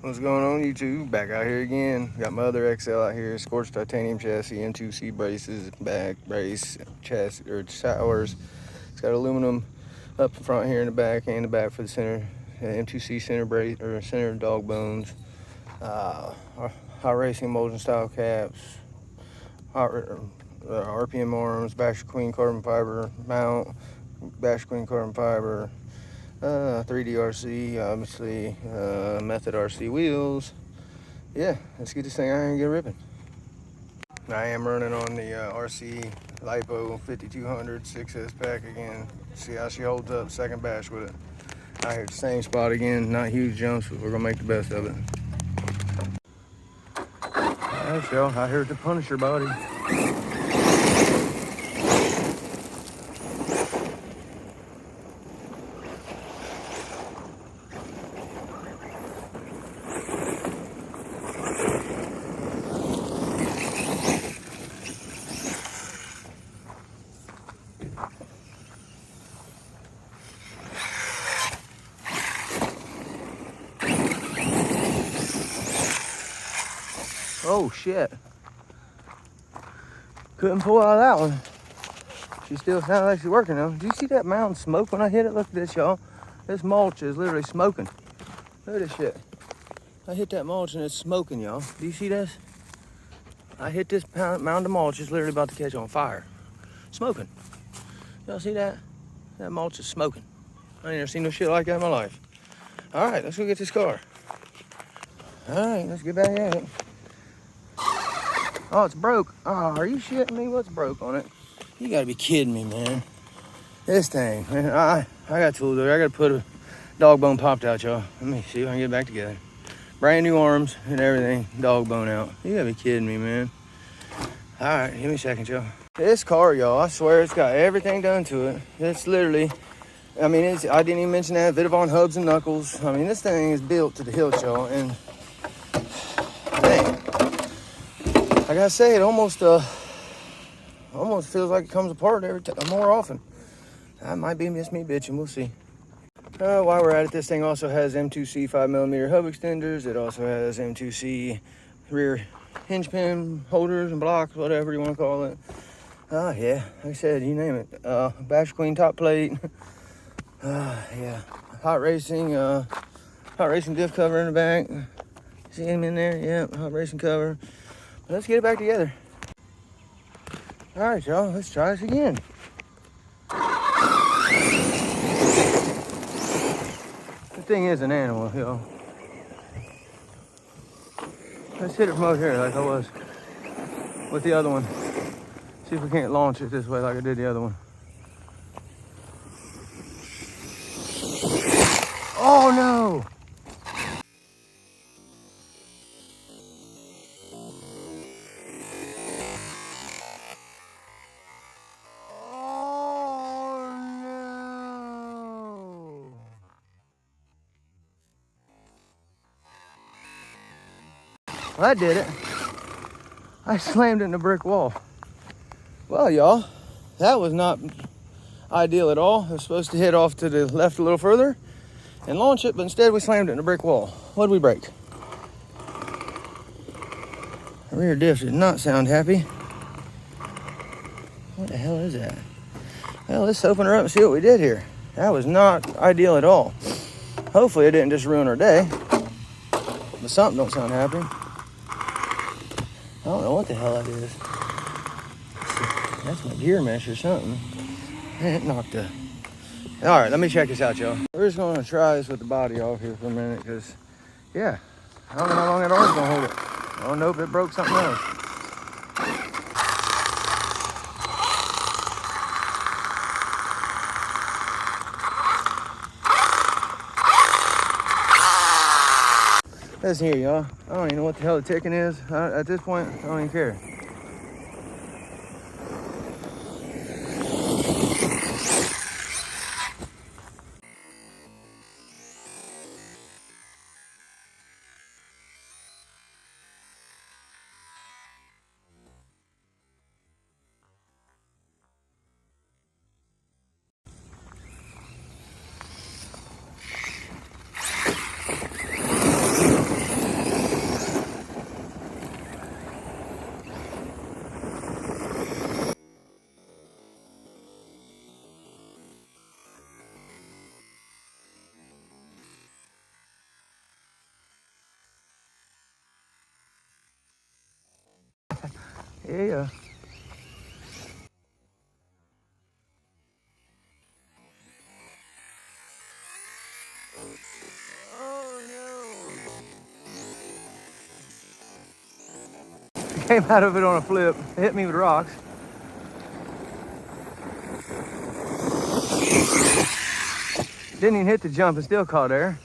What's going on, YouTube? Back out here again. Got my other XL out here, scorched titanium chassis, M2C braces, back brace, chassis or towers. It's got aluminum up in front here in the back and the back for the center, M2C center brace or center dog bones. Hot racing molding style caps, RPM arms, Basher Queen carbon fiber mount, Basher Queen carbon fiber. 3D RC, obviously, Method RC wheels. Yeah, let's get this thing out and get ripping. I am running on the RC Lipo 5200 6S pack again. See how she holds up, second bash with it. Out here at the same spot again, not huge jumps, but we're gonna make the best of it. Alright, y'all, out here at the Punisher body. Oh shit. Couldn't pull out of that one. She still sounded like she's working though. Did you see that mountain smoke when I hit it? Look at this, y'all. This mulch is literally smoking. Look at this shit. I hit that mulch and it's smoking, y'all. Do you see this? I hit this mound of mulch, it's literally about to catch on fire. Smoking. Y'all see that? That mulch is smoking. I ain't never seen no shit like that in my life. All right, let's go get this car. All right, let's get back at it. Oh, it's broke. Oh, are you shitting me? What's broke on it? You gotta be kidding me, man. This thing, man, I got tools there. I gotta put a dog bone popped out, y'all. Let me see if I can get it back together. Brand new arms and everything, dog bone out. You gotta be kidding me, man. All right, give me a second, y'all. This car, y'all, I swear it's got everything done to it. It's literally, I mean, I didn't even mention that, Vidavon hubs and knuckles. I mean, this thing is built to the hilt, y'all, and man, like I say, it almost feels like it comes apart more often. That might be just me bitching, we'll see. While we're at it, this thing also has M2C 5mm hub extenders. It also has M2C rear hinge pin holders and blocks, whatever you want to call it. Yeah, like I said, you name it. Basher Queen top plate. Yeah, hot racing diff cover in the back. See him in there? Yeah, hot racing cover. Let's get it back together. All right, y'all, let's try this again. The thing is an animal, y'all. Let's hit it from over here like I was with the other one. See if we can't launch it this way like I did the other one. Oh no! Well, that did it. I slammed it in a brick wall. Well, y'all, that was not ideal at all. It was supposed to hit off to the left a little further and launch it, but instead we slammed it in a brick wall. What did we break? The rear diff did not sound happy. What the hell is that? Well, let's open her up and see what we did here. That was not ideal at all. Hopefully it didn't just ruin our day, but something don't sound happy. I don't know what the hell that is. That's my gear mesh or something. Man, it knocked the... All right, let me check this out, y'all. We're just gonna try this with the body off here for a minute, because, yeah, I don't know how long that arm's gonna hold it. I don't know if it broke something else. Listen here, y'all. I don't even know what the hell the ticking is. At this point, I don't even care. Yeah. Oh no. Came out of it on a flip. Hit me with rocks. Didn't even hit the jump and still caught air.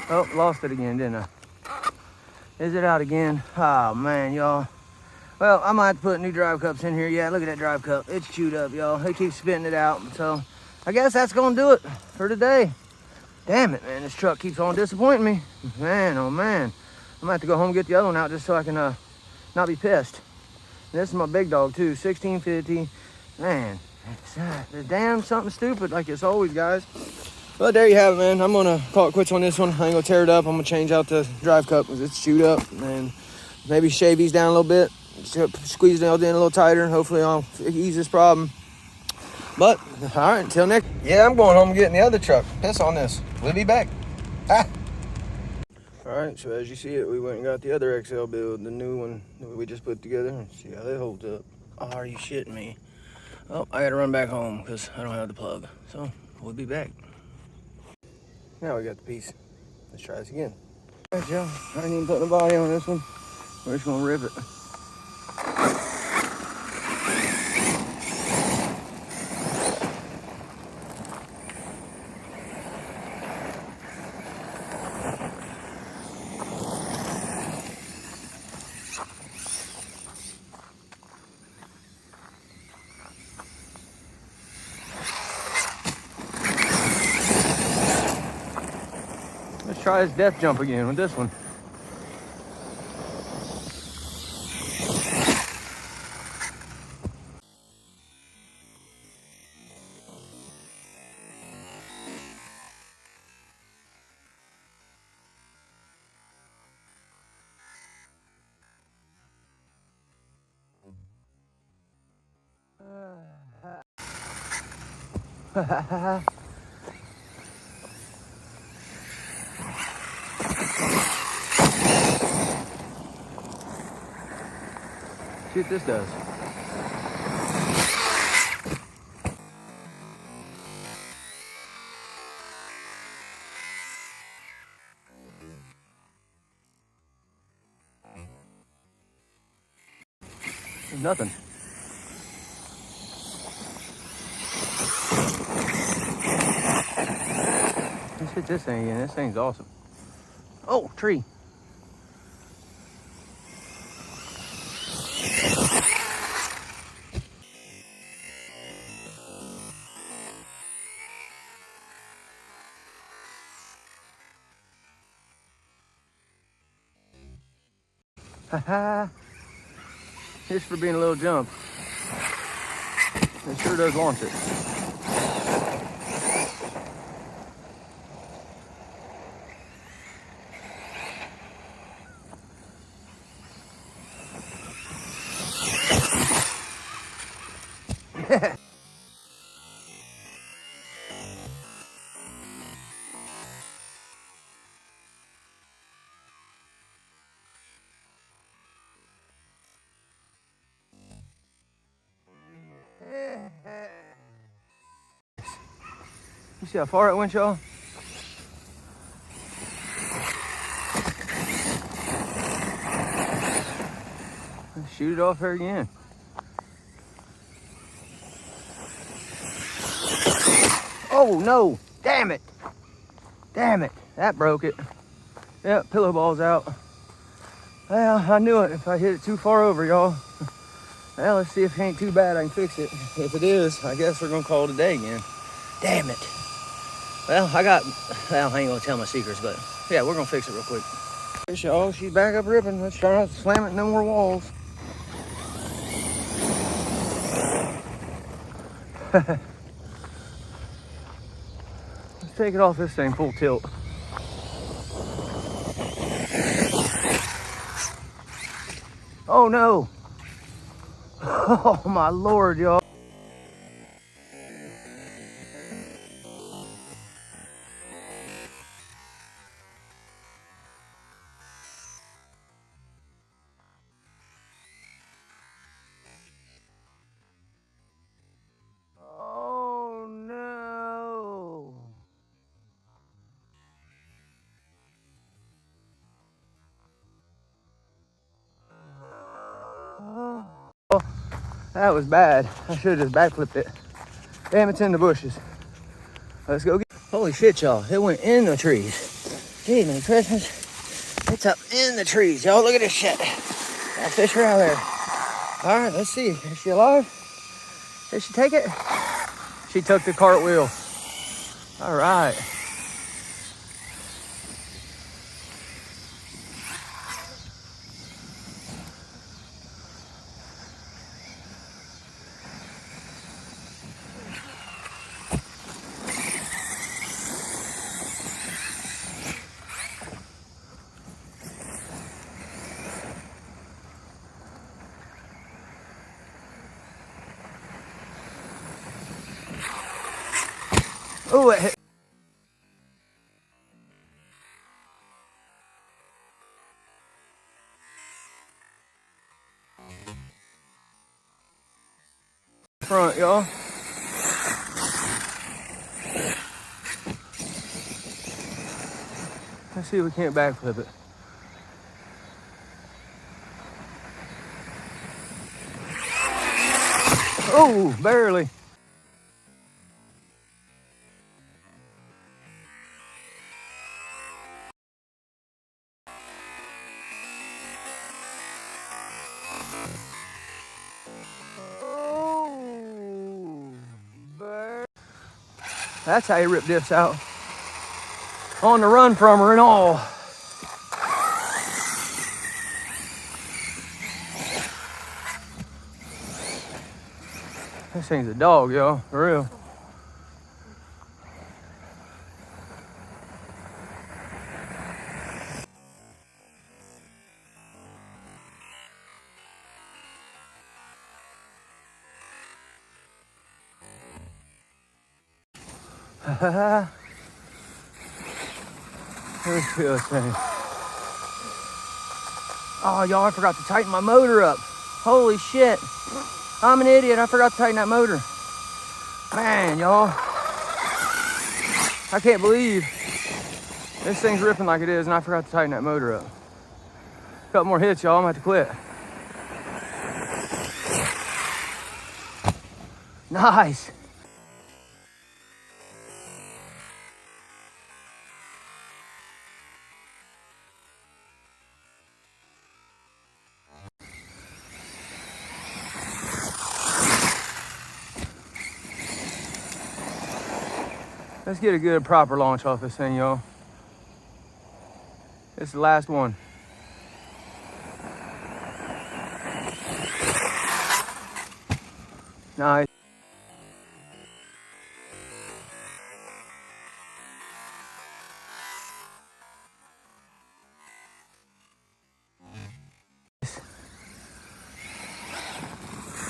Oh, lost it again, didn't I? Is it out again? Oh man, y'all. Well, I might have to put new drive cups in here. Yeah, look at that drive cup. It's chewed up, y'all. It keeps spitting it out. So I guess that's gonna do it for today. Damn it, man. This truck keeps on disappointing me. Man, oh man. I'm gonna have to go home and get the other one out just so I can not be pissed. And this is my big dog too, 1650. Man, it's damn something stupid like it's always, guys. Well, there you have it, man. I'm gonna call it quits on this one. I ain't gonna tear it up. I'm gonna change out the drive cup because it's chewed up, and maybe shave these down a little bit, squeeze it in a little tighter. Hopefully I'll ease this problem. But all right, until next. Yeah, I'm going home and getting the other truck. Piss on this. We'll be back. Ah. All right, so as you see it, we went and got the other XL build, the new one that we just put together. See how that holds up. Oh, are you shitting me? Oh, I gotta run back home because I don't have the plug. So we'll be back. Now we got the piece. Let's try this again. All right, y'all. I ain't even putting the body on this one. We're just gonna rip it. Let's try this death jump again with this one. See what this does. Nothing. Let's hit this thing again. This thing's awesome. Oh, tree. Haha. Just for being a little jump. It sure does launch it. You see how far it went, y'all? Let's shoot it off here again. Oh no, damn it. Damn it, that broke it. Yep, pillow ball's out. Well, I knew it if I hit it too far over, y'all. Well, let's see if it ain't too bad, I can fix it. If it is, I guess we're gonna call it a day again. Damn it. Well, I ain't gonna tell my secrets, but yeah, we're gonna fix it real quick. This y'all, she's back up ripping. Let's try not to slam it in no more walls. Let's take it off this thing full tilt. Oh no. Oh my Lord, y'all. That was bad. I should have just backflipped it. Damn, it's in the bushes. Let's go get. Holy shit, y'all. It went in the trees. Gee, Merry Christmas. It's up in the trees, y'all. Look at this shit. Got a fish around there. All right, let's see. Is she alive? Did she take it? She took the cartwheel. All right. Oh, it hit. Front, y'all. Let's see if we can't backflip it. Oh, barely. That's how you rip this out. On the run from her and all. This thing's a dog, y'all, for real. Let's feel this thing. Oh, y'all, I forgot to tighten my motor up. Holy shit. I'm an idiot. I forgot to tighten that motor. Man, y'all. I can't believe this thing's ripping like it is, and I forgot to tighten that motor up. A couple more hits, y'all. I'm gonna have to quit. Nice. Let's get a good proper launch off this thing, y'all. This is the last one. Nice.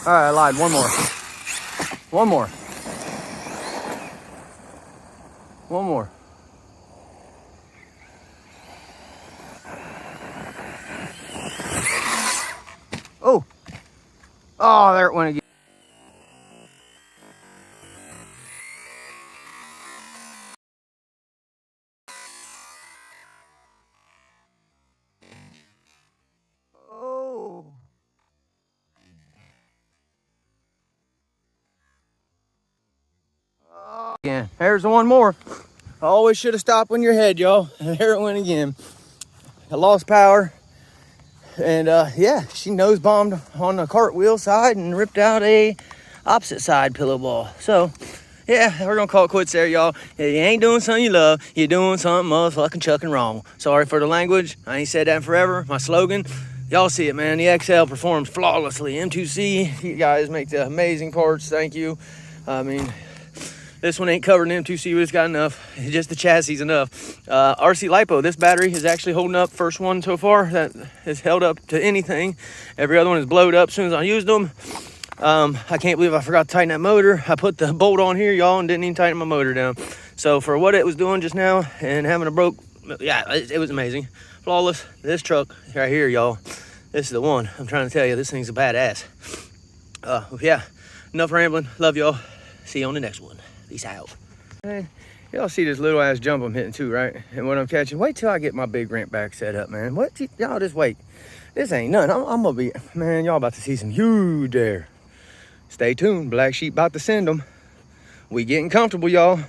All right, I lied. One more. One more. One more. Oh. Oh, there it went again. Oh. Again. There's one more. I always should have stopped when you're ahead, y'all. And there it went again. I lost power. And yeah, she nose bombed on the cartwheel side and ripped out a opposite side pillow ball. So yeah, we're gonna call it quits there, y'all. You ain't doing something you love, you're doing something motherfucking chucking wrong. Sorry for the language. I ain't said that in forever. My slogan. Y'all see it, man. The XL performs flawlessly. M2C, you guys make the amazing parts. Thank you. I mean, this one ain't covered in M2C, but it's got enough. Just the chassis is enough. RC LiPo, this battery is actually holding up. First one so far that has held up to anything. Every other one is blowed up as soon as I used them. I can't believe I forgot to tighten that motor. I put the bolt on here, y'all, and didn't even tighten my motor down. So for what it was doing just now and having a broke, yeah, it was amazing. Flawless. This truck right here, y'all, this is the one. I'm trying to tell you, this thing's a badass. Yeah, enough rambling. Love y'all. See you on the next one. Peace out. Hey, y'all see this little ass jump I'm hitting too, right? And what I'm catching, wait till I get my big ramp back set up, man. What, y'all just wait. This ain't nothing. I'm gonna be, man, y'all about to see some huge there. Stay tuned. Black Sheep about to send them. We getting comfortable, y'all.